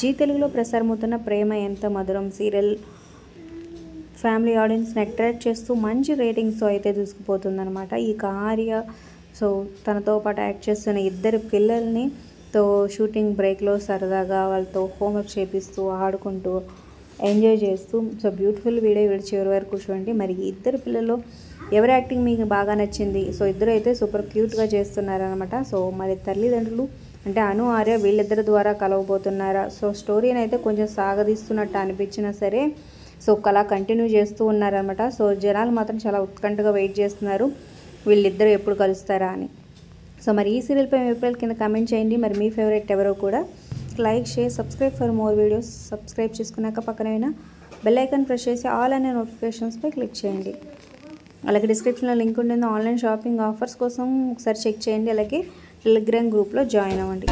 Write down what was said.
G తెలుగులో ప్రసారమవుతున్న ప్రేమ ఎంత మధురం సీరియల్ ఫ్యామిలీ ఆడియన్స్ని అట్రాక్ట్ చేస్తూ మంచి రేటింగ్స్తో అయితే దూసుకుపోతుందన్నమాట. ఇక ఆర్య తనతో పాటు యాక్ట్ చేస్తున్న ఇద్దరు పిల్లల్ని షూటింగ్ బ్రేక్లో సరదాగా వాళ్ళతో హోంవర్క్ చేపిస్తూ ఆడుకుంటూ ఎంజాయ్ చేస్తూ బ్యూటిఫుల్ వీడియో చివరి వరకు చూడండి. మరి ఇద్దరు పిల్లలు ఎవరి యాక్టింగ్ మీకు బాగా నచ్చింది? ఇద్దరు అయితే సూపర్ క్యూట్గా చేస్తున్నారనమాట. మరి తల్లిదండ్రులు అంటే అను ఆర్య వీళ్ళిద్దరి ద్వారా కలవబోతున్నారా? స్టోరీని అయితే కొంచెం సాగదీస్తున్నట్టు అనిపించినా సరే అలా కంటిన్యూ చేస్తూ ఉన్నారనమాట. జనాలు మాత్రం చాలా ఉత్కంఠగా వెయిట్ చేస్తున్నారు వీళ్ళిద్దరూ ఎప్పుడు కలుస్తారా అని. మరి ఈ సీరియల్పై మీ అభిప్రాయాలు కింద కామెంట్ చేయండి. మరి మీ ఫేవరెట్ ఎవరో కూడా like, share, subscribe for more videos. Subscribe చేసుకున్నాక పక్కన బెల్ ఐకాన్ ప్రెస్ చేసి ఆల్ అనే నోటిఫికేషన్స్పై క్లిక్ చేయండి. అలాగే డిస్క్రిప్షన్లో లింక్ ఉంటుంది. ఆన్లైన్ షాపింగ్ ఆఫర్స్ కోసం ఒకసారి చెక్ చేయండి. అలాగే టెలిగ్రామ్ గ్రూప్లో జాయిన్ అవ్వండి.